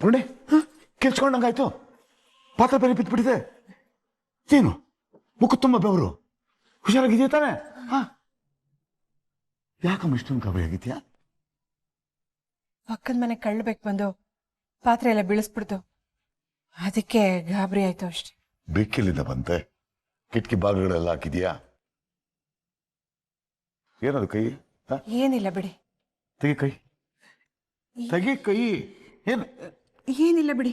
ಪುಣೆ ಕೆಲ್ಸ್ಕೊಂಡಂಗಾಯ್ತು. ಪಾತ್ರ ಬೇರೆ ಬಿದ್ದುಬಿಟ್ಟಿದೆ. ಏನು ಮುಖ ತುಂಬ ಬೆವರು. ಹುಷಾರಾಗಿದೆಯಾ ತಾನೆ? ಯಾಕಮ್ಮ ಇಷ್ಟೊಂದು ಗಾಬರಿ ಆಗಿದ್ಯಾ? ಪಕ್ಕದ ಮನೆ ಕಳ್ಬೇಕು ಬಂದು ಪಾತ್ರೆ ಎಲ್ಲ ಬೀಳಿಸ್ಬಿಡ್ತು, ಅದಕ್ಕೆ ಗಾಬರಿ ಆಯ್ತು ಅಷ್ಟೇ. ಬೆಕ್ಕೆಲ್ಲಿಂದ ಬಂತೆ? ಕಿಟಕಿ ಬಾಗಿಲುಗಳೆಲ್ಲ ಹಾಕಿದ್ಯಾ? ಏನದು ಕೈ? ಏನಿಲ್ಲ ಬಿಡಿ. ತೆಗಿ ಕೈ, ತೆಗಿ ಕೈ. ಏನು? ಏನಿಲ್ಲ ಬಿಡಿ.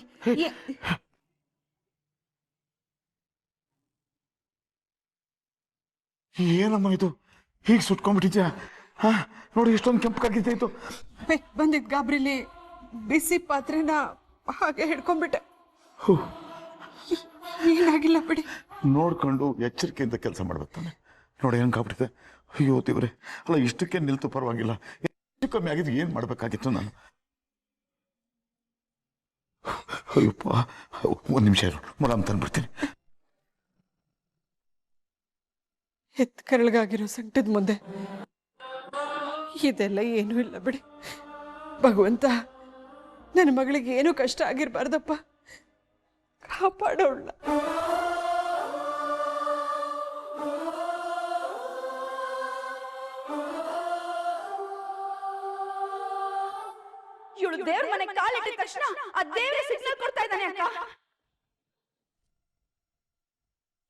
ಏನಮ್ಮ ಇದು ಹೀಗೆ ಸುಟ್ಕೊಂಡ್ಬಿಟ್ಟಿದ್ಯಾ? ನೋಡಿ ಎಷ್ಟೊಂದು ಕೆಂಪಗಾಗಿದ್ದೆ ಇದು. ಬಂದಿದ್ ಗಾಬ್ರಿಲಿ ಬಿಸಿ ಪಾತ್ರೆನ ಹಾಗೆ ಹಿಡ್ಕೊಂಡ್ಬಿಟ್ಟೆ. ಏನಾಗಿಲ್ಲ ಬಿಡಿ. ನೋಡ್ಕೊಂಡು ಎಚ್ಚರಿಕೆಯಿಂದ ಕೆಲಸ ಮಾಡ್ಬೇಕು ತಾನೆ. ನೋಡಿ ಹೆಂಗಾಗ್ಬಿಟ್ಟಿದೆ. ಅಯ್ಯೋ ದೇವ್ರೆ, ಅಲ್ಲ ಇಷ್ಟಕ್ಕೆ ನಿಲ್ತು ಪರವಾಗಿಲ್ಲ, ಹೆಚ್ಚು ಕಮ್ಮಿ ಆಗಿದ್ದು ಏನು ಮಾಡ್ಬೇಕಾಗಿತ್ತು ನಾನು? ಅಯ್ಯಪ್ಪ, ಒಂದು ನಿಮಿಷ ಇರು, ಮುಲಾಮ್ ತಂದ್ಬಿಡ್ತೀನಿ. ಎತ್ ಕರಳಗಾಗಿರೋ ಸಂಕಟದ ಮುಂದೆ ಇದೆಲ್ಲ ಏನೂ ಇಲ್ಲ ಬಿಡಿ. ಭಗವಂತ ನನ್ನ ಮಗಳಿಗೆ ಏನೂ ಕಷ್ಟ ಆಗಿರ್ಬಾರ್ದಪ್ಪ, ಕಾಪಾಡೋಣ. ಇವಳು ದೇವ್ರ ಮನೆ ಕಾಲಿಟ್ಟಿದ ತಕ್ಷಣ ಆ ದೇವ್ರ ಸಿಗ್ನಲ್ ಕೊಡ್ತಾ ಇದ್ದಾನೆ ಅಕ್ಕ.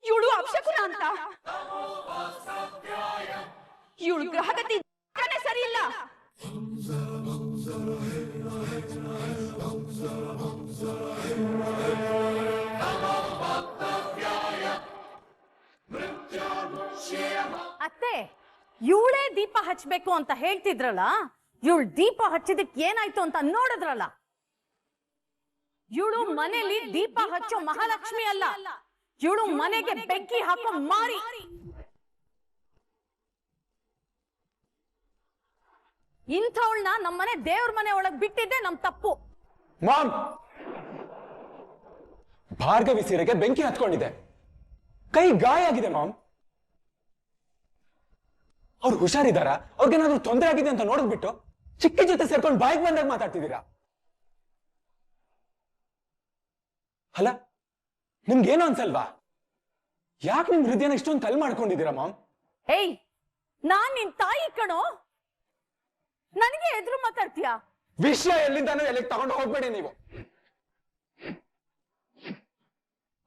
ಇವಳು ಅಪಶಕುನ ಅಂತ. ಇವಳು ಗ್ರಹಗತಿ ಸರಿ ಇಲ್ಲ. ಅತ್ತೆ, ಇವಳೇ ದೀಪ ಹಚ್ಚಬೇಕು ಅಂತ ಹೇಳ್ತಿದ್ರಲ್ಲ, ಇವಳು ದೀಪ ಹಚ್ಚಿದಕ್ಕೆ ಏನಾಯ್ತು ಅಂತ ನೋಡಿದ್ರಲ್ಲ. ಇವಳು ಮನೆಯಲ್ಲಿ ದೀಪ ಹಚ್ಚೋ ಮಹಾಲಕ್ಷ್ಮಿ ಅಲ್ಲ, ಇವಳು ಮನೆಗೆ ಬೆಂಕಿ ಹಾಕೋ ಮಾರಿ. ಇಂಥವಳನ್ನ ನಮ್ಮನೆ ದೇವ್ರ ಮನೆ ಒಳಗ್ ಬಿಟ್ಟಿದ್ದೆ ನಮ್ ತಪ್ಪು. ಮಾಮ್, ಭಾರ್ಗವಿ ಸೀರೆಗೆ ಬೆಂಕಿ ಹತ್ಕೊಂಡಿದೆ, ಕೈ ಗಾಯ ಆಗಿದೆ ಮಾಮ್. ಅವ್ರು ಹುಷಾರಿದಾರ? ಅವ್ರಿಗೇನಾದ್ರೂ ತೊಂದರೆ ಆಗಿದೆ ಅಂತ ನೋಡಿದ್ಬಿಟ್ಟು ಚಿಕ್ಕಿ ಜೊತೆ ಸೇರ್ಕೊಂಡು ಬಾಯಿಗೆ ಬಂದಾಗ ಮಾತಾಡ್ತಿದ್ದೀರಾ? ಅಲ್ಲ, ನಿಮ್ಗೇನು ಅನ್ಸಲ್ವಾ? ಯಾಕೆ ನಿಮ್ ಹೃದಯನ ಇಷ್ಟೊಂದು ಕಲ್ ಮಾಡ್ಕೊಂಡಿದ್ದೀರಾ ಮಾಮ್? ಏಯ್, ನಾನ್ ನಿನ್ ತಾಯಿ ಕಣೋ, ನನಗೆ ಎದುರು ಮಾತಾಡ್ತೀಯಾ? ವಿಷಯ ಎಲ್ಲಿಂದಾನು ಎಲ್ಲಿಗೆ ತಗೊಂಡು ಹೋಗ್ಬೇಡಿ ನೀವು.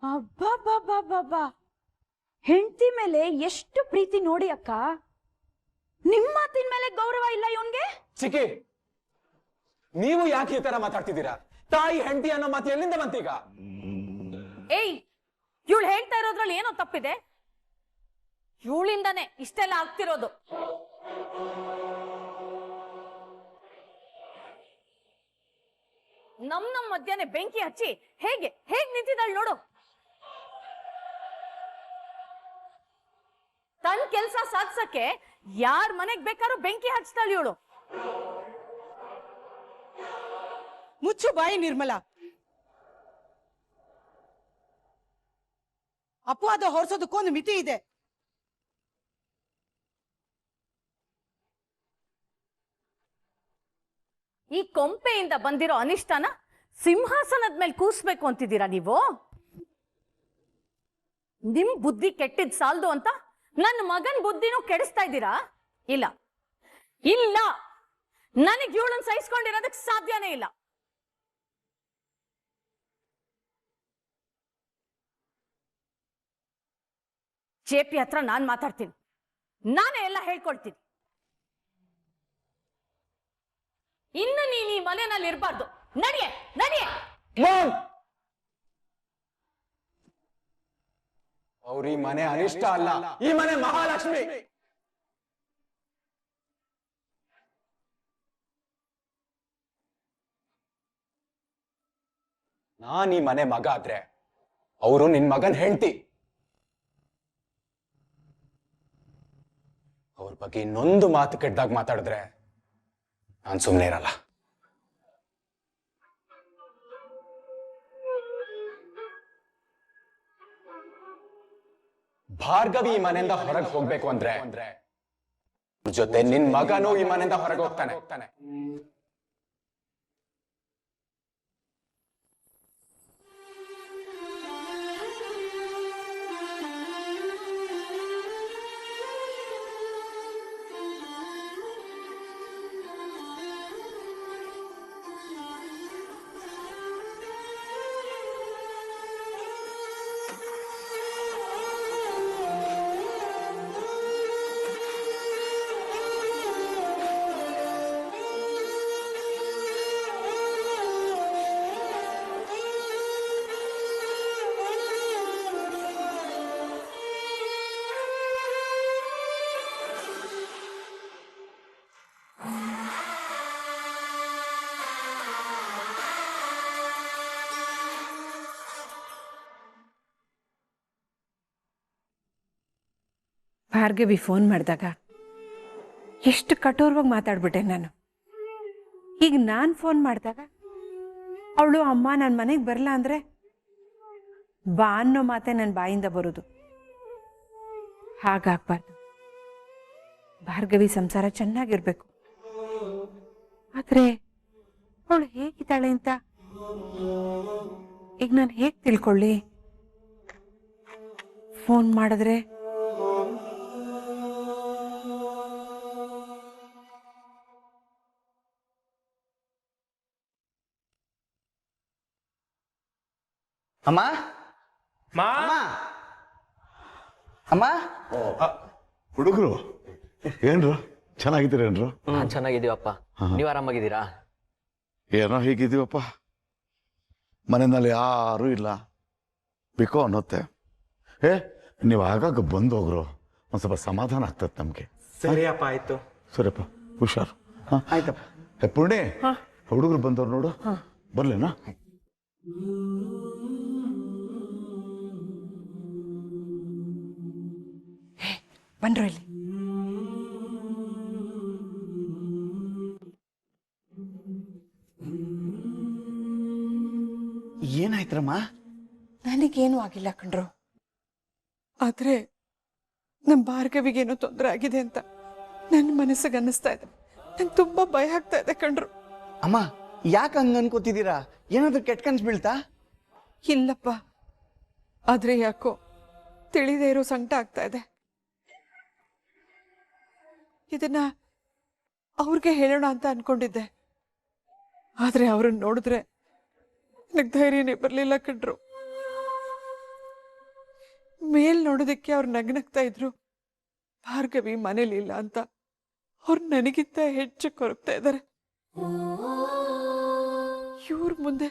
ಅಬ್ಬಾ, ಹೆಂಡತಿ ಮೇಲೆ ಎಷ್ಟು ಪ್ರೀತಿ ನೋಡಿ ಅಕ್ಕ. ನಿಮ್ಮ ಮಾತಿನ ಮೇಲೆ ಗೌರವ ಇಲ್ಲ ಇವನ್ಗೆ? ಚಿಕ್ಕಿ, ನೀವು ಯಾಕೆ ಈ ತರ ಮಾತಾಡ್ತಿದ್ದೀರಾ? ತಾಯಿ ಹೆಂಡತಿ ಅನ್ನೋ ಮಾತು ಎಲ್ಲಿಂದ ಬಂತೀಗ? ಏಯ್, ಇವಳು ಹೇಳ್ತಾ ಇರೋದ್ರಲ್ಲಿ ಏನೋ ತಪ್ಪಿದೆ. ಇವಳಿಂದಾನೆ ಇಷ್ಟೆಲ್ಲ ಆಗ್ತಿರೋದು. ನಮ್ ಮಧ್ಯಾಹ್ನ ಬೆಂಕಿ ಹಚ್ಚಿ ಹೇಗ್ ನಿಂತಿದ್ದಾಳೆ ನೋಡು. ತನ್ ಕೆಲ್ಸ ಸಾಧಿಸಕ್ಕೆ ಯಾರ್ ಮನೆಗ್ ಬೇಕಾದ್ರೂ ಬೆಂಕಿ ಹಚ್ತಾಳೆ ಇವಳು. ಮುಚ್ಚು ಬಾಯಿ ನಿರ್ಮಲ. ಅಪವಾದ ಹೊರಿಸೋದಕ್ಕೊಂದು ಮಿತಿ ಇದೆ. ಈ ಕೊಂಪೆಯಿಂದ ಬಂದಿರೋ ಅನಿಷ್ಟನ ಸಿಂಹಾಸನದ ಮೇಲೆ ಕೂಸ್ಬೇಕು ಅಂತಿದ್ದೀರಾ ನೀವು? ನಿಮ್ ಬುದ್ಧಿ ಕೆಟ್ಟಿದ್ ಸಾಲ್ದು ಅಂತ ನನ್ನ ಮಗನ್ ಬುದ್ಧಿನೂ ಕೆಡಿಸ್ತಾ ಇದ್ದೀರಾ? ಇಲ್ಲ ಇಲ್ಲ, ನನಗ್ ಇವಳನ್ನ ಸಹಿಸ್ಕೊಂಡಿರೋದಕ್ಕೆ ಸಾಧ್ಯನೇ ಇಲ್ಲ. ಜೆಪಿ ಹತ್ರ ನಾನ್ ಮಾತಾಡ್ತೀನಿ, ನಾನೇ ಎಲ್ಲ ಹೇಳ್ಕೊಳ್ತೀನಿ. ಇನ್ನು ನೀನ್ ಈ ಮನೆಯಲ್ಲಿ ಇರಬಾರ್ದು. ನಡಿಯೇ ನಡಿಯೇ. ಅವ್ರ ಈ ಮನೆ ಅನಿಷ್ಟ ಅಲ್ಲ, ಈ ಮನೆ ಮಹಾಲಕ್ಷ್ಮಿ. ನಾನ್ ಈ ಮನೆ ಮಗ ಆದ್ರೆ ಅವರು ನಿನ್ ಮಗನ್ ಹೆಂಡತಿ. ಅವ್ರ ಬಗ್ಗೆ ಇನ್ನೊಂದು ಮಾತು ಕೆಟ್ಟದಾಗ ಮಾತಾಡಿದ್ರೆ ನಾನ್ ಸುಮ್ಮನೆ ಇರಲ್ಲ. ಭಾರ್ಗವಿ ಈ ಮನೆಯಿಂದ ಹೊರಗೆ ಹೋಗ್ಬೇಕು ಅಂದ್ರೆ ಜೊತೆ ನಿನ್ ಮಗನೂ ಈ ಮನೆಯಿಂದ ಹೊರಗೆ ಹೋಗ್ತಾನೆ. ಭಾರ್ಗವಿ ಫೋನ್ ಮಾಡಿದಾಗ ಎಷ್ಟು ಕಠೋರವಾಗಿ ಮಾತಾಡ್ಬಿಟ್ಟೆ ನಾನು. ಈಗ ನಾನು ಫೋನ್ ಮಾಡಿದಾಗ ಅವಳು ಅಮ್ಮ ನನ್ನ ಮನೆಗೆ ಬರಲ್ಲ ಅಂದರೆ ಬಾ ಅನ್ನೋ ಮಾತೆ ನನ್ನ ಬಾಯಿಂದ ಬರೋದು. ಹಾಗಾಗ್ಬಾರ್ದು. ಭಾರ್ಗವಿ ಸಂಸಾರ ಚೆನ್ನಾಗಿರ್ಬೇಕು. ಆದರೆ ಅವಳು ಹೇಗಿದ್ದಾಳೆ ಅಂತ ಈಗ ನಾನು ಹೇಗೆ ತಿಳ್ಕೊಳ್ಳಿ? ಫೋನ್ ಮಾಡಿದ್ರೆ ಅಮ್ಮ ಅಮ್ಮ ಹುಡುಗರು ಏನ್ರು ಚೆನ್ನಾಗಿದ್ದೀರೇನ್ರು? ಚೆನ್ನಾಗಿದ್ದೀವಪ್ಪ. ನೀವು ಆರಾಮಾಗಿದ್ದೀರಾ? ಏನೋ ಹೀಗಿದ್ದೀವಪ್ಪ. ಮನೆಯಲ್ಲಿ ಯಾರೂ ಇಲ್ಲ, ಬಿಕೋ ಅನ್ನೋತ್ತೆ. ನೀವು ಆಗಾಗ ಬಂದು ಹೋಗ್ರು, ಒಂದು ಸ್ವಲ್ಪ ಸಮಾಧಾನ ಆಗ್ತದೆ ನಮಗೆ. ಸರಿಯಪ್ಪ, ಆಯ್ತು. ಸರಿಯಪ್ಪ, ಹುಷಾರು. ಆಯ್ತಪ್ಪ. ಪೂರ್ಣಿ, ಹುಡುಗರು ಬಂದವ್ರು ನೋಡು. ಬರ್ಲೇನಾ? ಬನ್ರೋ ಇಲ್ಲಿ. ಏನಾಯ್ತ್ರಮ್ಮ? ನನಗೇನು ಆಗಿಲ್ಲ ಕಣ್ರು. ಆದ್ರೆ ನಮ್ಮ ಭಾರ್ಗವಿಗೇನೋ ತೊಂದರೆ ಆಗಿದೆ ಅಂತ ನನ್ನ ಮನಸ್ಸಿಗೆ ಅನ್ನಿಸ್ತಾ ಇದೆ. ನಂಗೆ ತುಂಬಾ ಭಯ ಆಗ್ತಾ ಇದೆ ಕಣ್ರು. ಅಮ್ಮ, ಯಾಕೆ ಹಂಗ ಅನ್ಕೋತಿದ್ದೀರಾ? ಏನಾದ್ರೂ ಕೆಟ್ಟ ಕನ್ಸು ಬೀಳ್ತಾ? ಇಲ್ಲಪ್ಪ, ಆದ್ರೆ ಯಾಕೋ ತಿಳಿದೇ ಇರೋ ಸಂಕಟ ಆಗ್ತಾ ಇದೆ. ಇದನ್ನ ಅವ್ರಿಗೆ ಹೇಳೋಣ ಅಂತ ಅನ್ಕೊಂಡಿದ್ದೆ. ಆದ್ರೆ ಅವ್ರನ್ನ ನೋಡಿದ್ರೆ ನನಗೆ ಧೈರ್ಯನೇ ಬರಲಿಲ್ಲ ಕಣ್ರು. ಮೇಲ್ ನೋಡೋದಕ್ಕೆ ಅವ್ರು ನಗ್ನಗ್ತಾ ಇದ್ರು. ಭಾರ್ಗವಿ ಮನೇಲಿ ಇಲ್ಲ ಅಂತ ಅವ್ರು ನನಗಿಂತ ಹೆಚ್ಚು ಕೊರಗ್ತಾ ಇದ್ದಾರೆ. ಇವ್ರ ಮುಂದೆ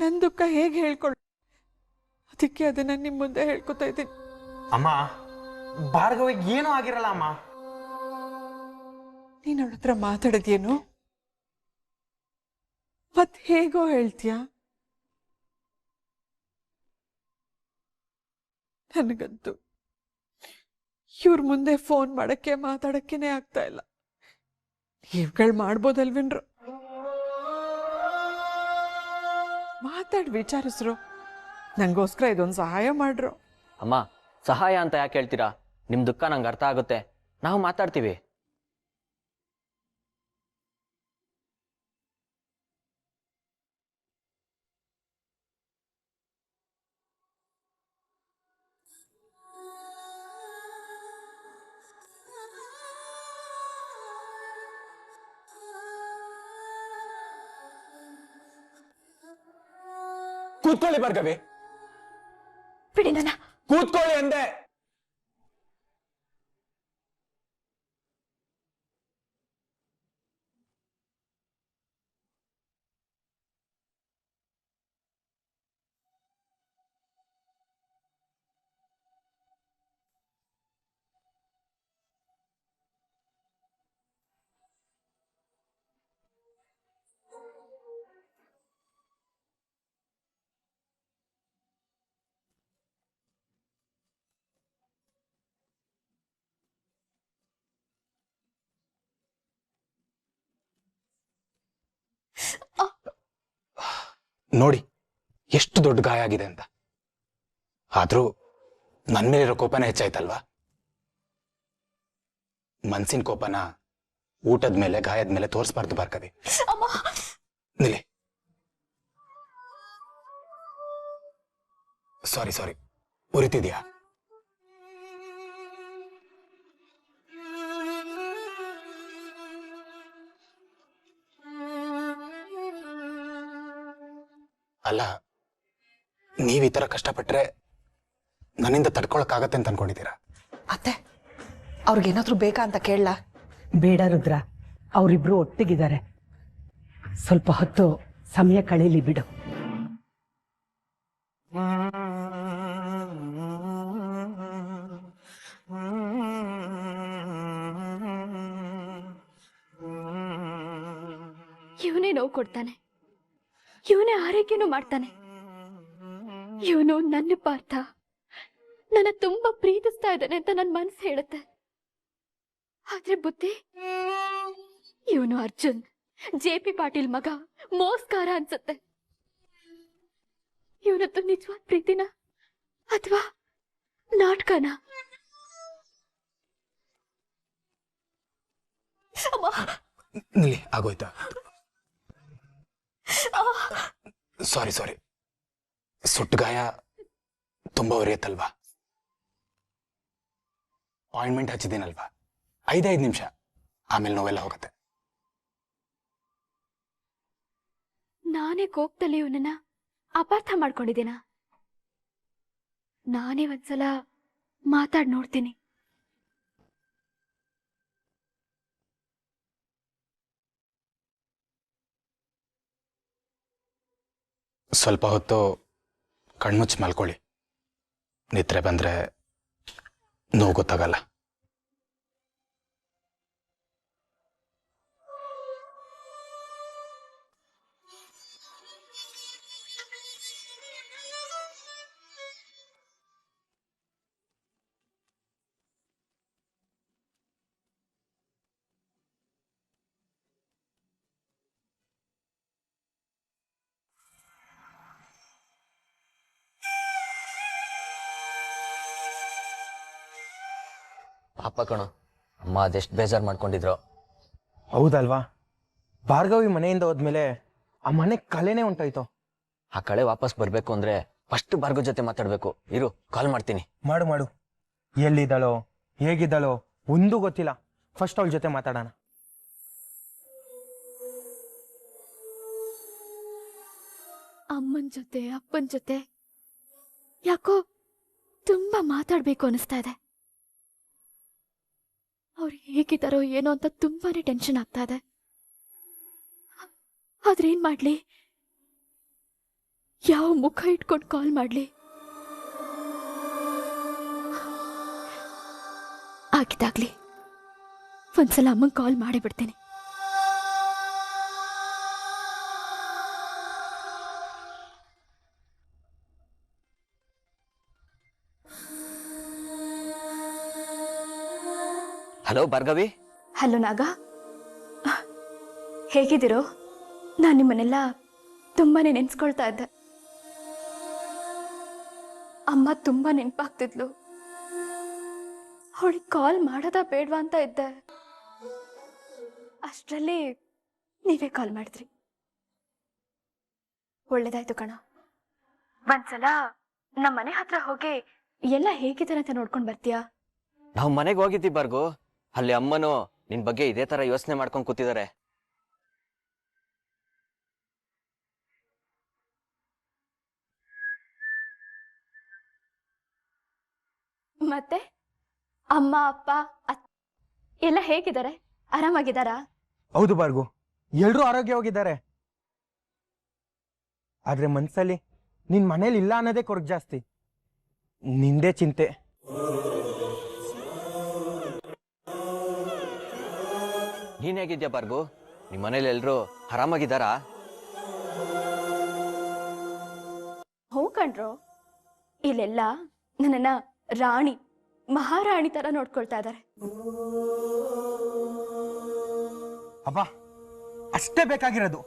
ನನ್ನ ದುಃಖ ಹೇಗೆ ಹೇಳ್ಕೊಳ್ಳ? ಅದಕ್ಕೆ ಅದನ್ನ ನಿಮ್ ಮುಂದೆ ಹೇಳ್ಕೊತಾ ಇದ್ದೀನಿ. ಅಮ್ಮ, ಭಾರ್ಗವಿಗೆ ಏನೂ ಆಗಿರಲ್ಲ ಅಮ್ಮ. ನೀನ್ ಅವಳ ಹತ್ರ ಮಾತಾಡಿದ್ಯೇನು? ಮತ್ ಹೇಗೋ ಹೇಳ್ತೀಯ? ನನಗಂತೂ ಇವ್ರ ಮುಂದೆ ಫೋನ್ ಮಾಡಕ್ಕೆ ಮಾತಾಡಕ್ಕೇನೆ ಆಗ್ತಾ ಇಲ್ಲ. ನೀವ್ಗಳು ಮಾಡ್ಬೋದಲ್ವೇನ್ರು? ಮಾತಾಡ್ ವಿಚಾರಿಸ್ರು. ನಂಗೋಸ್ಕರ ಇದೊಂದು ಸಹಾಯ ಮಾಡ್ರು. ಅಮ್ಮ, ಸಹಾಯ ಅಂತ ಯಾಕೆ ಹೇಳ್ತೀರಾ? ನಿಮ್ ದುಃಖ ನಂಗೆ ಅರ್ಥ ಆಗುತ್ತೆ. ನಾವು ಮಾತಾಡ್ತೀವಿ. ಕೂತ್ಕೊಳ್ಳಿ ಭಾರ್ಗವಿ, ಬಿಡಿ ನನ್ನ. ಕೂತ್ಕೊಳ್ಳಿ ಅಂದೆ. ನೋಡಿ ಎಷ್ಟು ದೊಡ್ಡ ಗಾಯ ಆಗಿದೆ ಅಂತ. ಆದ್ರೂ ನನ್ ಮೇಲಿರೋ ಕೋಪನ ಹೆಚ್ಚಾಯ್ತಲ್ವಾ? ಮನ್ಸಿನ ಕೋಪನ ಊಟದ ಮೇಲೆ, ಗಾಯದ ಮೇಲೆ ತೋರಿಸ್ಬಾರ್ದು ಭಾರ್ಗವಿ. ನಿಲ್ಲಿ. ಸಾರಿ, ಉರಿತಿದ್ಯಾ? ಅಲ್ಲ, ನೀವ್ ಈ ತರ ಕಷ್ಟಪಟ್ರೆ ನನ್ನಿಂದ ತಡ್ಕೊಳಕ್ಕಾಗತ್ತೆ ಅಂತ ಅನ್ಕೊಂಡಿದ್ದೀರಾ? ಅತ್ತೆ, ಅವ್ರಿಗೇನಾದ್ರೂ ಬೇಕಾ ಅಂತ ಕೇಳಲ್ಲ? ಬೇಡ ರುದ್ರ, ಅವರಿಬ್ರು ಒಟ್ಟಿಗಿದ್ದಾರೆ. ಸ್ವಲ್ಪ ಹೊತ್ತು ಸಮಯ ಕಳೀಲಿ ಬಿಡು. ಇವನೇ ನೋವು ಕೊಡ್ತಾನೆ, ಇವನೇ ಆರೈಕೆನೂ ಮಾಡ್ತಾನೆ. ಇವನು ನನ್ನ ಪಾರ್ಥ, ನನ್ನ ತುಂಬಾ ಪ್ರೀತಿಸ್ತಾ ಇದ್ದಾನೆ ಅಂತ ನನ್ನ ಮನಸ್ಸು ಹೇಳುತ್ತೆ. ಆದ್ರೆ ಬುದ್ಧಿ ಇವನು ಅರ್ಜುನ್ JP ಪಾಟೀಲ್ ಮಗ ಮೋಸ್ಕಾರ ಅನ್ಸುತ್ತೆ. ಇವನದ್ದು ನಿಜವಾದ ಪ್ರೀತಿನ ಅಥವಾ ನಾಟಕನ? ನಿಲ್ಲಿ, ಆಗೋಯ್ತಾ? ಸಾರಿ ಸುಟ್ಟು ಗಾಯ ತುಂಬಾ ಉರಿಯತ್ತಲ್ವಾ? ಆಯಿಂಟ್ಮೆಂಟ್ ಹಚ್ಚಿದ್ದೀನಲ್ವಾ, 5 ನಿಮಿಷ, ಆಮೇಲೆ ನೋವೆಲ್ಲ ಹೋಗುತ್ತೆ. ನಾನೇ ಕೋಪದಲ್ಲಿ ಇವನನ್ನ ಅಪಾರ್ಥ ಮಾಡ್ಕೊಂಡಿದ್ದೀನ? ನಾನೇ ಒಂದ್ಸಲ ಮಾತಾಡ್ ನೋಡ್ತೀನಿ. ಸ್ವಲ್ಪ ಹೊತ್ತು ಕಣ್ಮುಚ್ಚಿ ಮಲ್ಕೊಳ್ಳಿ. ನಿದ್ರೆ ಬಂದ್ರೆ ನೋವು ಗೊತ್ತಾಗಲ್ಲ. ಪಾಪ ಕಣೋ, ಅಮ್ಮ ಅದೆಷ್ಟು ಬೇಜಾರು ಮಾಡ್ಕೊಂಡಿದ್ರು. ಹೌದಲ್ವಾ? ಭಾರ್ಗವಿ ಮನೆಯಿಂದ ಹೋದ್ಮೇಲೆ ಆ ಮನೆ ಕಲೆನೇ ಉಂಟಾಯ್ತು. ಆ ಕಳೆ ವಾಪಸ್ ಬರ್ಬೇಕು ಅಂದ್ರೆ ಫಸ್ಟ್ ಭಾರ್ಗವ್ ಜೊತೆ ಮಾತಾಡ್ಬೇಕು. ಇರು, ಕಾಲ್ ಮಾಡ್ತೀನಿ. ಮಾಡು. ಎಲ್ಲಿದ್ದಾಳೋ ಹೇಗಿದ್ದಾಳೋ ಒಂದೂ ಗೊತ್ತಿಲ್ಲ. ಫಸ್ಟ್ ಅವಳ ಜೊತೆ ಮಾತಾಡೋಣ. ಅಮ್ಮನ ಜೊತೆ ಅಪ್ಪನ ಜೊತೆ ಯಾಕೋ ತುಂಬಾ ಮಾತಾಡ್ಬೇಕು ಅನಿಸ್ತಾ ಇದೆ. ಅವ್ರು ಹೇಗಿದ್ದಾರೋ ಏನೋ ಅಂತ ತುಂಬಾನೇ ಟೆನ್ಷನ್ ಆಗ್ತಾ ಇದೆ. ಆದ್ರೆ ಏನ್ ಮಾಡ್ಲಿ? ಯಾವ ಮುಖ ಇಟ್ಕೊಂಡು ಕಾಲ್ ಮಾಡ್ಲಿ? ಆಗಿದ್ದಾಗ್ಲಿ ಒಂದ್ಸಲ ಅಮ್ಮಂಗೆ ಕಾಲ್ ಮಾಡೇ ಬಿಡ್ತೀನಿ. ಹಲೋ ಭಾರ್ಗವಿ. ಹಲೋ ನಾಗ, ಹೇಗಿದ್ದೀರೋ? ನಾನು ನಿಮ್ಮನ್ನೆಲ್ಲ ತುಂಬಾನೇ ನೆನ್ಸ್ಕೊಳ್ತಾ ಇದ್ದೆ. ಅಮ್ಮ ತುಂಬಾ ನೆನಪಾಗ್ತಿದ್ಲು. ಅವಳಿಗೆ ಕಾಲ್ ಮಾಡೋದ ಬೇಡವಾ ಅಂತ ಇದ್ದೆ. ಅಷ್ಟರಲ್ಲಿ ನೀವೇ ಕಾಲ್ ಮಾಡಿದ್ರಿ. ಒಳ್ಳೇದಾಯ್ತು ಕಣ. ಒಂದ್ಸಲ ನಮ್ಮ ಮನೆ ಹತ್ರ ಹೋಗಿ ಎಲ್ಲ ಹೇಗಿದ್ದಾರೆ ಅಂತ ನೋಡ್ಕೊಂಡ್ ಬರ್ತೀಯಾ? ನಾವು ಮನೆಗೆ ಹೋಗಿದ್ದೀವಿ ಭಾರ್ಗವ್. ಅಲ್ಲಿ ಅಮ್ಮನು ನಿನ್ ಬಗ್ಗೆ ಇದೇ ತರ ಯೋಚನೆ ಮಾಡ್ಕೊಂಡು ಕೂತಿದ್ದಾರೆ. ಮತ್ತೆ ಅಮ್ಮ ಅಪ್ಪ ಎಲ್ಲ ಹೇಗಿದ್ದಾರೆ? ಆರಾಮಾಗಿದ್ದಾರಾ? ಹೌದು ಭಾರ್ಗವ್, ಎಲ್ರೂ ಆರೋಗ್ಯವಾಗಿದ್ದಾರೆ. ಆದ್ರೆ ಮನ್ಸಲ್ಲಿ ನಿನ್ ಮನೇಲಿ ಇಲ್ಲ ಅನ್ನೋದೇ ಕೊರಗು ಜಾಸ್ತಿ. ನಿಂದೇ ಚಿಂತೆ. ನೀನ್ ಹೇಗಿದ್ಯಾ ಭಾರ್ಗವ್? ನಿಮ್ ಮನೇಲಿ ಎಲ್ರು ಆರಾಮಾಗಿದ್ದಾರಾ? ಹ್ಞೂ ಕಣ್ರು, ಇಲ್ಲೆಲ್ಲ ನನ್ನನ್ನ ರಾಣಿ ಮಹಾರಾಣಿ ತರ ನೋಡ್ಕೊಳ್ತಾ ಇದ್ದಾರೆ. ಅಬ್ಬ, ಅಷ್ಟೇ ಬೇಕಾಗಿರೋದು.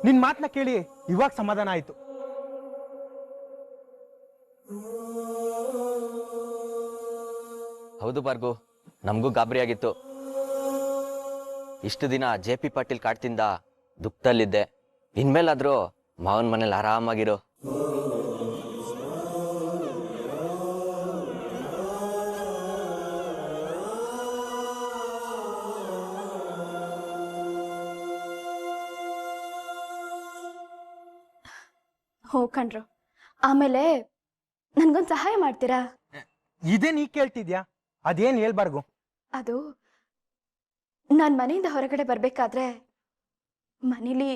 ನಿನ್ ಮಾತನ್ನ ಕೇಳಿ ಇವಾಗ ಸಮಾಧಾನ ಆಯ್ತು. ಹೌದು ಭಾರ್ಗವ್, ನಮಗೂ ಗಾಬರಿ ಆಗಿತ್ತು. ಇಷ್ಟು ದಿನ JP ಪಾಟೀಲ್ ಕಾಡ್ತಿಂದ ದುಃಖದಲ್ಲಿದ್ದೆ. ಇನ್ಮೇಲಾದ್ರೂ ಮಾವನ್ ಮನೇಲಿ ಆರಾಮಾಗಿರೋ. ಹೋ ಕಣ್ರು, ಆಮೇಲೆ ನನ್ಗೊಂದು ಸಹಾಯ ಮಾಡ್ತೀರಾ? ಇದೇ ನೀ ಕೇಳ್ತಿದ್ಯಾ? ಅದೇನ್ ಹೇಳ್ಬಾರ್ಗು. ಅದು ನಾನ್ ಮನೆಯಿಂದ ಹೊರಗಡೆ ಬರ್ಬೇಕಾದ್ರೆ ಮನೇಲಿ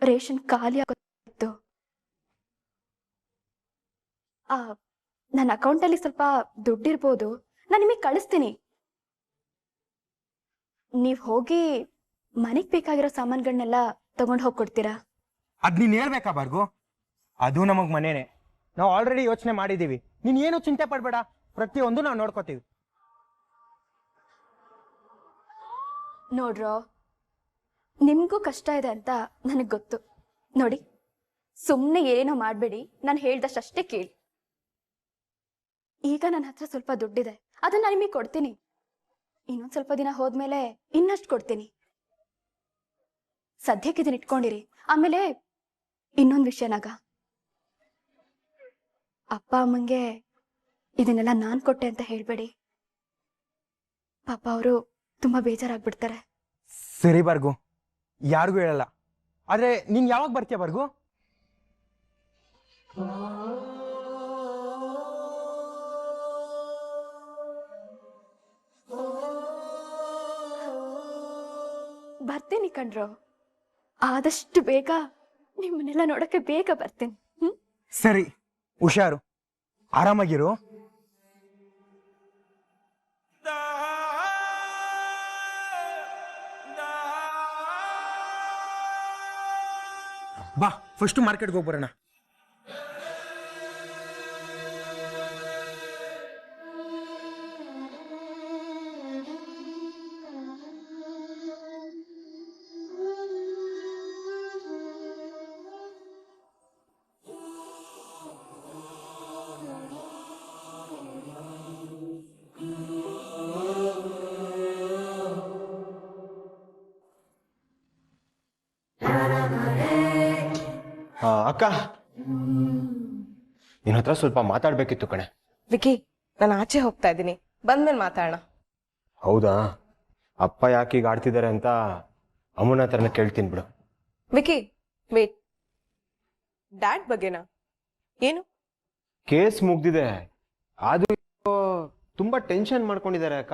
ರೇಷನ್ ಖಾಲಿ ಆಗೋದು. ನನ್ನ ಅಕೌಂಟಲ್ಲಿ ಸ್ವಲ್ಪ ದುಡ್ಡಿರ್ಬೋದು, ನಾನು ನಿಮಗೆ ಕಳಿಸ್ತೀನಿ. ನೀವ್ ಹೋಗಿ ಮನೆಗ್ ಬೇಕಾಗಿರೋ ಸಾಮಾನುಗಳನ್ನೆಲ್ಲ ತಗೊಂಡು ಹೋಗ್ಕೊಡ್ತೀರಾ? ಅದ್ ನೀನ್ ಹೇಳ್ಬೇಕಾ ಭಾರ್ಗು? ಅದು ನಮಗ್ ಮನೇನೆ. ನಾವು ಆಲ್ರೆಡಿ ಯೋಚನೆ ಮಾಡಿದೀವಿ. ನೀನ್ ಏನು ಚಿಂತೆ ಪಡ್ಬೇಡ. ಪ್ರತಿಯೊಂದು ನಾವು ನೋಡ್ಕೋತೀವಿ. ನೋಡ್ರೋ, ನಿಮ್ಗೂ ಕಷ್ಟ ಇದೆ ಅಂತ ನನಗೆ ಗೊತ್ತು. ನೋಡಿ, ಸುಮ್ಮನೆ ಏನೋ ಮಾಡಬೇಡಿ, ನಾನು ಹೇಳ್ದಷ್ಟೇ ಕೇಳಿ. ಈಗ ನನ್ನ ಹತ್ರ ಸ್ವಲ್ಪ ದುಡ್ಡಿದೆ, ಅದನ್ನ ನಾನು ನಿಮಗೆ ಕೊಡ್ತೀನಿ. ಇನ್ನೊಂದು ಸ್ವಲ್ಪ ದಿನ ಹೋದ್ಮೇಲೆ ಇನ್ನಷ್ಟು ಕೊಡ್ತೀನಿ. ಸದ್ಯಕ್ಕೆ ಇದನ್ನ ಇಟ್ಕೊಂಡಿರಿ. ಆಮೇಲೆ ಇನ್ನೊಂದು ವಿಷಯನಾಗ, ಅಪ್ಪ ಅಮ್ಮಂಗೆ ಇದನ್ನೆಲ್ಲ ನಾನು ಕೊಟ್ಟೆ ಅಂತ ಹೇಳ್ಬೇಡಿ. ಪಾಪ ಅವರು ತುಂಬಾ ಬೇಜಾರಾಗ್ಬಿಡ್ತಾರೆ. ಸರಿ ಬರ್ಗು, ಯಾರಿಗೂ ಹೇಳಲ್ಲ. ಆದ್ರೆ ನೀನ್ ಯಾವಾಗ ಬರ್ತೀಯ ಬರ್ಗು? ಬರ್ತೀನಿ ಕಣ್ರೋ, ಆದಷ್ಟು ಬೇಗ ನಿಮ್ಮನ್ನೆಲ್ಲ ನೋಡಕ್ಕೆ ಬೇಗ ಬರ್ತೀನಿ. ಸರಿ, ಹುಷಾರು, ಆರಾಮಾಗಿರು. ಬಾ, ಫಸ್ಟ್ ಮಾರ್ಕೆಟ್ಗೆ ಹೋಗಿ ಬರೋಣ. ಅಕ್ಕ, ನಿನ್ನ ಹತ್ರ ಸ್ವಲ್ಪ ಮಾತಾಡ್ಬೇಕಿತ್ತು ಕಣೆ. ವಿಕಿ, ನಾನು ಆಚೆ ಹೋಗ್ತಾ ಇದ್ದೀನಿ, ಬಂದ್ಮೇಲೆ ಮಾತಾಡೋಣ. ಹೌದಾ? ಅಪ್ಪ ಯಾಕೆ ಈಗ ಆಡ್ತಿದ್ದಾರೆ ಅಂತ ಅಮ್ಮನ ಹತ್ರನ ಕೇಳ್ತೀನಿ ಬಿಡು. ವಿಕಿ, ವೇಟ್, ಡ್ಯಾಡ್ ಬಗ್ಗೆನಾ? ಏನು? ಕೇಸ್ ಮುಗ್ದಿದೆ, ಆದ್ರೂ ತುಂಬಾ ಟೆನ್ಷನ್ ಮಾಡ್ಕೊಂಡಿದ್ದಾರೆ ಅಕ್ಕ.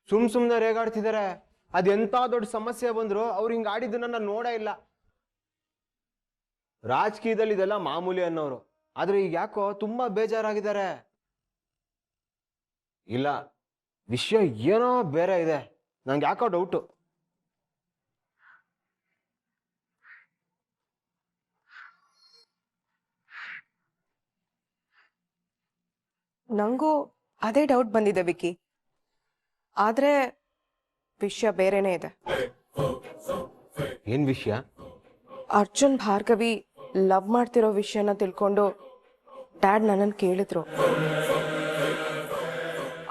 ಸುಮ್ನೆ ರೇಗಾಡ್ತಿದ್ದಾರೆ. ಅದೆಂತ ದೊಡ್ಡ ಸಮಸ್ಯೆ ಬಂದ್ರು ಅವ್ರು ಹಿಂಗ ಆಡಿದ್ದನ್ನ ನಾನು ನೋಡೇ ಇಲ್ಲ. ರಾಜಕೀಯದಲ್ಲಿ ಇದೆಲ್ಲ ಮಾಮೂಲಿ ಅನ್ನೋರು, ಆದ್ರೆ ಈಗ ಯಾಕೋ ತುಂಬಾ ಬೇಜಾರಾಗಿದ್ದಾರೆ. ಇಲ್ಲ, ವಿಷಯ ಏನೋ ಬೇರೆ ಇದೆ, ನಂಗೆ ಯಾಕೋ ಡೌಟು. ನಂಗೂ ಅದೇ ಡೌಟ್ ಬಂದಿದೆ ವಿಕಿ, ಆದ್ರೆ ವಿಷಯ ಬೇರೆನೇ ಇದೆ. ಏನ್ ವಿಷಯ? ಅರ್ಜುನ್ ಭಾರ್ಗವಿ ಲವ್ ಮಾಡ್ತಿರೋ ವಿಷಯನ ತಿಳ್ಕೊಂಡು ಡ್ಯಾಡ್ ನನ್ನನ್ನು ಕೇಳಿದ್ರು.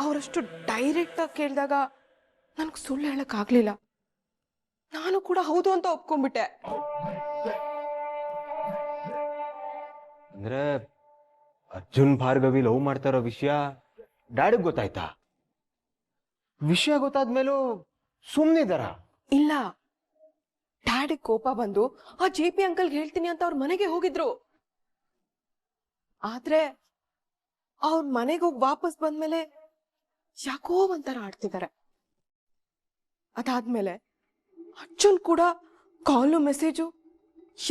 ಅವರಷ್ಟು ಡೈರೆಕ್ಟ್ ಆಗಿ ಕೇಳಿದಾಗ ನನಗೆ ಸುಳ್ಳು ಹೇಳಕ್ ಆಗ್ಲಿಲ್ಲ. ನಾನು ಕೂಡ ಹೌದು ಅಂತ ಒಪ್ಕೊಂಡ್ಬಿಟ್ಟೆ. ಅಂದ್ರೆ ಅರ್ಜುನ್ ಭಾರ್ಗವಿ ಲವ್ ಮಾಡ್ತಾ ಇರೋ ವಿಷಯ ಡ್ಯಾಡಿಗೆ ಗೊತ್ತಾಯ್ತಾ? ವಿಷಯ ಗೊತ್ತಾದ್ಮೇಲೂ ಸುಮ್ನಿದಾರ? ಇಲ್ಲ, ಡ್ಯಾಡಿಗೆ ಕೋಪ ಬಂದು ಆ JP ಅಂಕಲ್ಗೆ ಹೇಳ್ತೀನಿ ಅಂತ ಅವ್ರ ಮನೆಗೆ ಹೋಗಿದ್ರು. ಆದ್ರೆ ಅವ್ರ ಮನೆಗೆ ಹೋಗಿ ವಾಪಸ್ ಬಂದ್ಮೇಲೆ ಯಾಕೋ ಒಂಥರ ಆಡ್ತಿದ್ದಾರೆ. ಅದಾದ್ಮೇಲೆ ಅರ್ಜುನ್ ಕೂಡ ಕಾಲು ಮೆಸೇಜು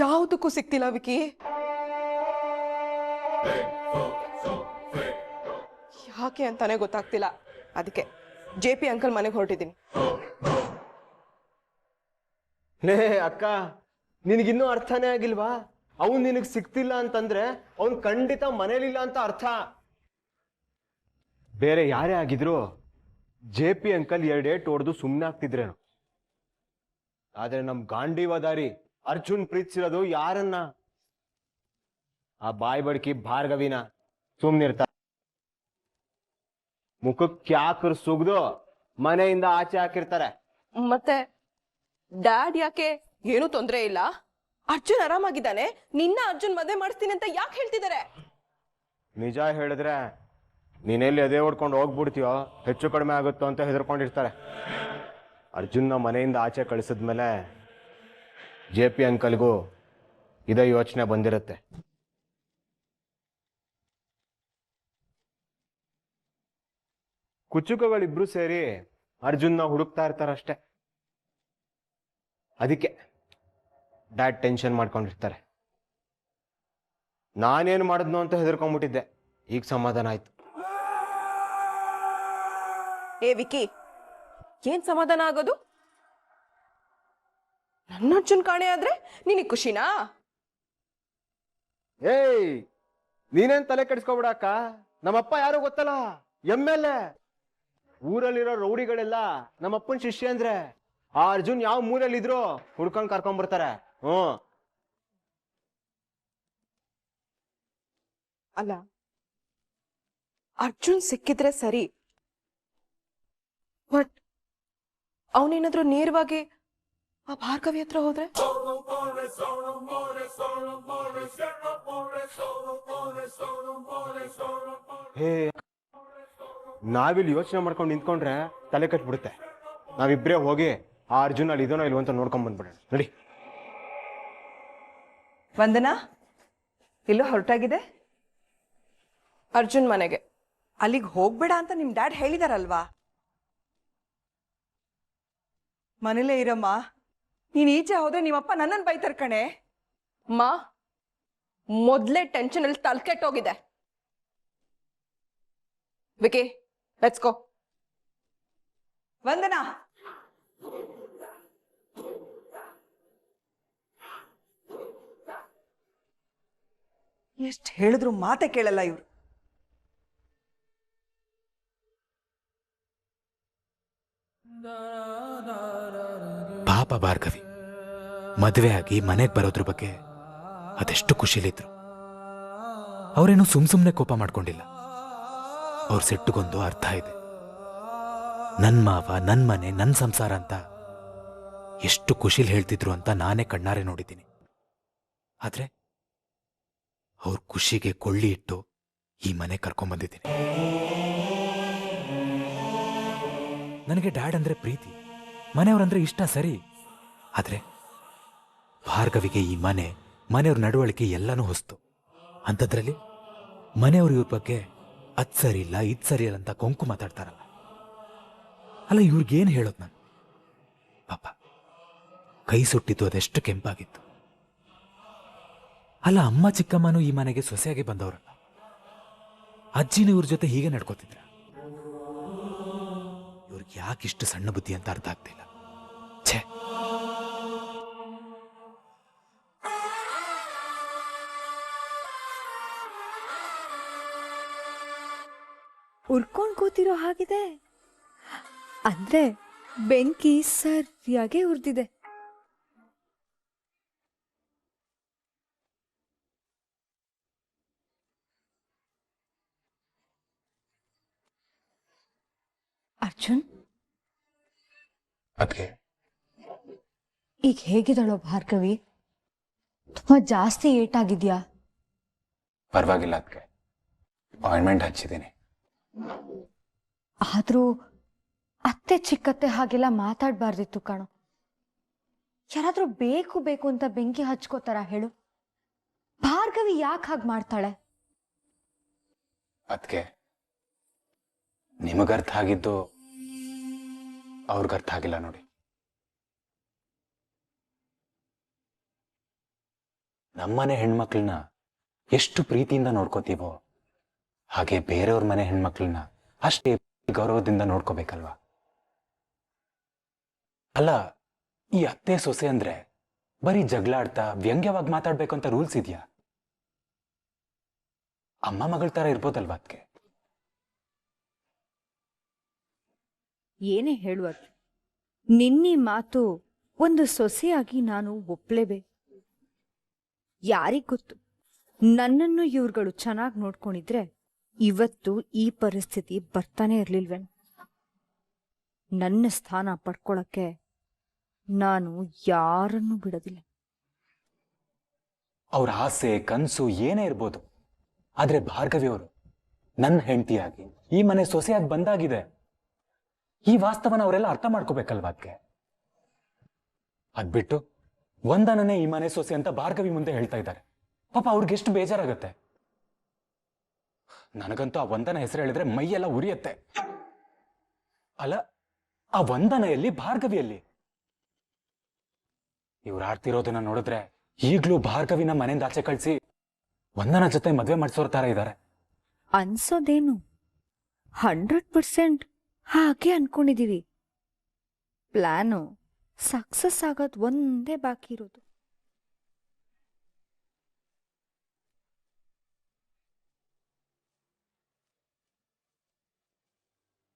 ಯಾವುದಕ್ಕೂ ಸಿಕ್ತಿಲ್ಲ ವಿಕಿ. ಯಾಕೆ ಅಂತಾನೆ ಗೊತ್ತಾಗ್ತಿಲ್ಲ. ಅದಕ್ಕೆ JP ಅಂಕಲ್ ಮನೆಗೆ ಹೊರಟಿದ್ದೀನಿ. ಲೇ ಅಕ್ಕ, ನಿನಗಿನ್ನೂ ಅರ್ಥನೇ ಆಗಿಲ್ವಾ? ಅವನ್ ನಿನಗ್ ಸಿಕ್ತಿಲ್ಲ ಅಂತಂದ್ರೆ ಅವನ್ ಖಂಡಿತ ಮನೇಲಿಲ್ಲ ಅಂತ ಅರ್ಥ. ಬೇರೆ ಯಾರೇ ಆಗಿದ್ರು JP ಅಂಕಲ್ 2 ಏಟ್ ಹೊಡೆದು ಸುಮ್ಮನೆ ಆಗ್ತಿದ್ರೇನು. ಆದ್ರೆ ನಮ್ ಗಾಂಡೀವದಾರಿ ಅರ್ಜುನ್ ಪ್ರೀತಿಸಿರೋದು ಯಾರನ್ನ? ಆ ಬಾಯಿ ಬಡ್ಕಿ ಭಾರ್ಗವಿನ. ಸುಮ್ನಿರ್ತ, ಮುಖಕ್ಕೆ ಯಾಕರ್ ಸುಗ್ದು ಮನೆಯಿಂದ ಆಚೆ ಹಾಕಿರ್ತಾರೆ. ಮತ್ತೆ ಡ್ಯಾಡ್ ಯಾಕೆ ಏನು ತೊಂದ್ರೆ ಇಲ್ಲ, ಅರ್ಜುನ್ ಆರಾಮಾಗಿದ್ದಾನೆ, ನಿನ್ನ ಅರ್ಜುನ್ ಮದುವೆ ಮಾಡಿಸ್ತೀನಿ ಅಂತ ಯಾಕೆ ಹೇಳ್ತಿದ್ದಾರೆ? ನಿಜ ಹೇಳಿದ್ರೆ ನೀನೆಲ್ಲಿ ಅದೇ ಹೊಡ್ಕೊಂಡು ಹೋಗ್ಬಿಡ್ತೀಯೋ, ಹೆಚ್ಚು ಕಡಿಮೆ ಆಗುತ್ತೋ ಅಂತ ಹೆದರ್ಕೊಂಡಿರ್ತಾರೆ. ಅರ್ಜುನ್ನ ಮನೆಯಿಂದ ಆಚೆ ಕಳಿಸಿದ್ಮೇಲೆ JP ಅಂಕಲ್ಗೂ ಇದೇ ಯೋಚನೆ ಬಂದಿರುತ್ತೆ. ಕುಚುಕಗಳಿಬ್ರು ಸೇರಿ ಅರ್ಜುನ್ನ ಹುಡುಕ್ತಾ ಇರ್ತಾರಷ್ಟೆ. ಅದಕ್ಕೆ ಡ್ಯಾಡ್ ಟೆನ್ಷನ್ ಮಾಡ್ಕೊಂಡಿರ್ತಾರೆ. ನಾನೇನು ಮಾಡಿದ್ನು ಅಂತ ಹೆದರ್ಕೊಂಡ್ಬಿಟ್ಟಿದ್ದೆ, ಈಗ ಸಮಾಧಾನ ಆಯ್ತು. ಏ ವಿಕಿ, ಏನ್ ಸಮಾಧಾನ ಆಗೋದು? ನನ್ನ ಅರ್ಜುನ್ ಕಾಣೆ ಆದ್ರೆ ನಿನಗೆ ಖುಷಿನಾ? ಏಯ್, ನೀನೇನ್ ತಲೆ ಕೆಡಿಸ್ಕೊಬಿಡಕ್ಕ, ನಮ್ಮಪ್ಪ ಯಾರು ಗೊತ್ತಲ್ಲ, MLA. ಊರಲ್ಲಿರೋ ರೌಡಿಗಳೆಲ್ಲ ನಮ್ಮಪ್ಪನ ಶಿಷ್ಯ ಅಂದ್ರೆ ಆ ಅರ್ಜುನ್ ಯಾವ ಮೂಲೆಯಲ್ಲಿ ಇದ್ರು ಹುಡ್ಕೊಂಡ್ ಕರ್ಕೊಂಡ್ ಬರ್ತಾರೆ. ಅಲ್ಲ, ಅರ್ಜುನ್ ಸಿಕ್ಕಿದ್ರೆ ಸರಿ, ಬಟ್ ಅವನೇನಾದ್ರೂ ನೇರವಾಗಿ ಆ ಭಾರ್ಗವಿ ಹತ್ರ ಹೋದ್ರೆ? ಹೇ, ನಾವಿಲ್ಲಿ ಯೋಚನೆ ಮಾಡ್ಕೊಂಡು ನಿಂತ್ಕೊಂಡ್ರೆ ತಲೆ ಕಟ್ಬಿಡುತ್ತೆ. ನಾವಿಬ್ರೇ ಹೋಗಿ ಆ ಅರ್ಜುನ್ ಅಲ್ಲಿ ಇದೋನೋ ಇಲ್ವೋ ಅಂತ ನೋಡ್ಕೊಂಡ್ ಬಂದ್ಬಿಡೋಣ. ನಡಿ. ವಂದನಾ ಇಲ್ಲೋ ಹೊರಟಾಗಿದೆ? ಅರ್ಜುನ್ ಮನೆಗೆ. ಅಲ್ಲಿಗೆ ಹೋಗ್ಬೇಡ ಅಂತ ನಿಮ್ ಡ್ಯಾಡ್ ಹೇಳಿದಾರಲ್ವಾ? ಮನೇಲೇ ಇರಮ್ಮ. ನೀನ್ ಈಚೆ ಹೋದ್ರೆ ನಿಮ್ಮಪ್ಪ ನನ್ನನ್ನು ಬೈತಾರ ಕಣೆ. ಮಾ, ಮೊದ್ಲೇ ಟೆನ್ಷನ್ ಅಲ್ಲಿ ತಲ್ಕೆಟ್ಟೋಗಿದೆ. Wiki, let's go. ವಂದನಾ, ಎಷ್ಟು ಹೇಳಿದ್ರು ಮಾತೆ ಕೇಳಲ್ಲ ಇವ್ರು. ಪಾಪ ಭಾರ್ಗವಿ ಮದುವೆ ಆಗಿ ಮನೆಗೆ ಬರೋದ್ರ ಬಗ್ಗೆ ಅದೆಷ್ಟು ಖುಷಿಲಿದ್ರು. ಅವರೇನು ಸುಮ್ನೆ ಕೋಪ ಮಾಡ್ಕೊಂಡಿಲ್ಲ. ಅವ್ರ ಸಿಟ್ಟುಗೊಂದು ಅರ್ಥ ಇದೆ. ನನ್ ಮಾವ, ನನ್ ಮನೆ, ನನ್ ಸಂಸಾರ ಅಂತ ಎಷ್ಟು ಖುಷಿಲಿ ಹೇಳ್ತಿದ್ರು ಅಂತ ನಾನೇ ಕಣ್ಣಾರೆ ನೋಡಿದ್ದೀನಿ. ಆದ್ರೆ ಅವ್ರ ಖುಷಿಗೆ ಕೊಳ್ಳಿ ಇಟ್ಟು ಈ ಮನೆ ಕರ್ಕೊಂಡ್ಬಂದಿದ್ದೀನಿ. ನನಗೆ ಡ್ಯಾಡ್ ಅಂದ್ರೆ ಪ್ರೀತಿ, ಮನೆಯವ್ರಂದ್ರೆ ಇಷ್ಟ ಸರಿ. ಆದ್ರೆ ಭಾರ್ಗವಿಗೆ ಈ ಮನೆಯವ್ರ ನಡವಳಿಕೆ ಎಲ್ಲನೂ ಹೊಸ್ತು. ಅಂಥದ್ರಲ್ಲಿ ಮನೆಯವ್ರು ಇವ್ರ ಬಗ್ಗೆ ಅದ್ ಸರಿ ಇಲ್ಲ, ಇದ್ ಸರಿ ಇಲ್ಲ ಅಂತ ಕೊಂಕು ಮಾತಾಡ್ತಾರಲ್ಲ. ಅಲ್ಲ, ಇವ್ರಿಗೇನು ಹೇಳೋದು ನಾನು? ಪಾಪ ಕೈ ಸುಟ್ಟಿದ್ದು ಅದೆಷ್ಟು ಕೆಂಪಾಗಿತ್ತು. ಅಲ್ಲ, ಅಮ್ಮ ಚಿಕ್ಕಮ್ಮನೂ ಈ ಮನೆಗೆ ಸೊಸೆಯಾಗಿ ಬಂದವರಲ್ಲ. ಅಜ್ಜಿನೂ ಇವ್ರ ಜೊತೆ ಹೀಗೆ ನಡ್ಕೋತಿದ್ರ. ಇವ್ರಿಗೆ ಯಾಕಿಷ್ಟು ಸಣ್ಣ ಬುದ್ಧಿ ಅಂತ ಅರ್ಥ ಆಗ್ತಿಲ್ಲ. ಛೇ, ಉರ್ಕೊಂಡ್ ಕೂತಿರೋ ಹಾಗಿದೆ. ಅಂದ್ರೆ ಬೆಂಕಿ ಸರಿಯಾಗೆ ಉರ್ದಿದೆ. ಅರ್ಜುನ್, ಅದಕ್ಕೆ ಈಗ ಹೇಗಿದ್ದಾಳೋ ಭಾರ್ಗವಿ? ತುಂಬಾ ಜಾಸ್ತಿ ಏಟಾಗಿದ್ಯಾ? ಪರವಾಗಿಲ್ಲ, ಅದಕ್ಕೆ ಅಪಾಯಿಂಟ್ಮೆಂಟ್ ಹಚ್ಚಿದ್ದೀನಿ. ಆದ್ರೂ ಅತ್ತೆ ಚಿಕ್ಕತ್ತೆ ಹಾಗೆಲ್ಲ ಮಾತಾಡ್ಬಾರ್ದಿತ್ತು ಕಣೋ. ಯಾರಾದ್ರೂ ಬೇಕು ಬೇಕು ಅಂತ ಬೆಂಕಿ ಹಚ್ಕೋತಾರ ಹೇಳು? ಭಾರ್ಗವಿ ಯಾಕೆ ಹಾಗೆ ಮಾಡ್ತಾಳೆ? ಅದಕ್ಕೆ ನಿಮಗರ್ಥ ಆಗಿದ್ದು ಅವ್ರಿಗರ್ಥ ಆಗಿಲ್ಲ ನೋಡಿ. ನಮ್ಮನೆ ಹೆಣ್ಮಕ್ಳನ್ನ ಎಷ್ಟು ಪ್ರೀತಿಯಿಂದ ನೋಡ್ಕೋತೀವೋ ಹಾಗೆ ಬೇರೆಯವ್ರ ಮನೆ ಹೆಣ್ಮಕ್ಳನ್ನ ಅಷ್ಟೇ ಗೌರವದಿಂದ ನೋಡ್ಕೋಬೇಕಲ್ವಾ? ಅಲ್ಲ, ಈ ಅತ್ತೆ ಸೊಸೆ ಅಂದ್ರೆ ಬರೀ ಜಗಳ ಆಡ್ತಾ ವ್ಯಂಗ್ಯವಾಗಿ ಮಾತಾಡ್ಬೇಕು ಅಂತ ರೂಲ್ಸ್ ಇದೆಯಾ? ಅಮ್ಮ ಮಗಳ ತರ ಇರ್ಬೋದಲ್ವಾ ಅದಕ್ಕೆ? ಏನೇ ಹೇಳುವ, ನಿನ್ನಿ ಮಾತು ಒಂದು ಸೊಸೆಯಾಗಿ ನಾನು ಒಪ್ಲೇಬೇಕು. ಯಾರಿಗ್ ಗೊತ್ತು, ನನ್ನನ್ನು ಇವ್ರುಗಳು ಚೆನ್ನಾಗಿ ನೋಡ್ಕೊಂಡಿದ್ರೆ ಇವತ್ತು ಈ ಪರಿಸ್ಥಿತಿ ಬರ್ತಾನೆ ಇರ್ಲಿಲ್ವೇನು. ನನ್ನ ಸ್ಥಾನ ಪಡ್ಕೊಳಕ್ಕೆ ನಾನು ಯಾರನ್ನೂ ಬಿಡೋದಿಲ್ಲ. ಅವ್ರ ಆಸೆ ಕನಸು ಏನೇ ಇರ್ಬೋದು, ಆದ್ರೆ ಭಾರ್ಗವಿ ಅವರು ನನ್ನ ಹೆಂಡತಿಯಾಗಿ ಈ ಮನೆ ಸೊಸೆಯಾಗಿ ಬಂದಾಗಿದೆ. ಈ ವಾಸ್ತವನ ಅವರೆಲ್ಲ ಅರ್ಥ ಮಾಡ್ಕೋಬೇಕಲ್ವಾ? ಅದಕ್ಕೆ ಅದ್ಬಿಟ್ಟು ವಂದನನೇ ಈ ಮನೆ ಸೊಸೆ ಅಂತ ಭಾರ್ಗವಿ ಮುಂದೆ ಹೇಳ್ತಾ ಇದ್ದಾರೆ. ಪಾಪ ಅವ್ರಿಗೆ ಎಷ್ಟು ಬೇಜಾರಾಗತ್ತೆ. ನನಗಂತೂ ಆ ವಂದನ ಹೆಸರು ಹೇಳಿದ್ರೆ ಮೈಯೆಲ್ಲ ಉರಿಯತ್ತೆ. ಅಲ್ಲ, ಆ ವಂದನೆಯಲ್ಲಿ ಭಾರ್ಗವಿಯಲ್ಲಿ ಇವ್ರು ಆಡ್ತಿರೋದನ್ನ ನೋಡಿದ್ರೆ ಈಗ್ಲೂ ಭಾರ್ಗವಿನ ಮನೆಯಿಂದ ಆಚೆ ಕಳಿಸಿ ವಂದನ ಜೊತೆ ಮದ್ವೆ ಮಾಡಿಸೋರ್ ತರ ಇದ್ದಾರೆ ಅನ್ಸೋದೇನು. 100% ಹಾಗೆ ಅನ್ಕೊಂಡಿದೀವಿ. ಪ್ಲಾನು ಸಕ್ಸಸ್ ಆಗೋದು ಒಂದೇ ಬಾಕಿ ಇರೋದು.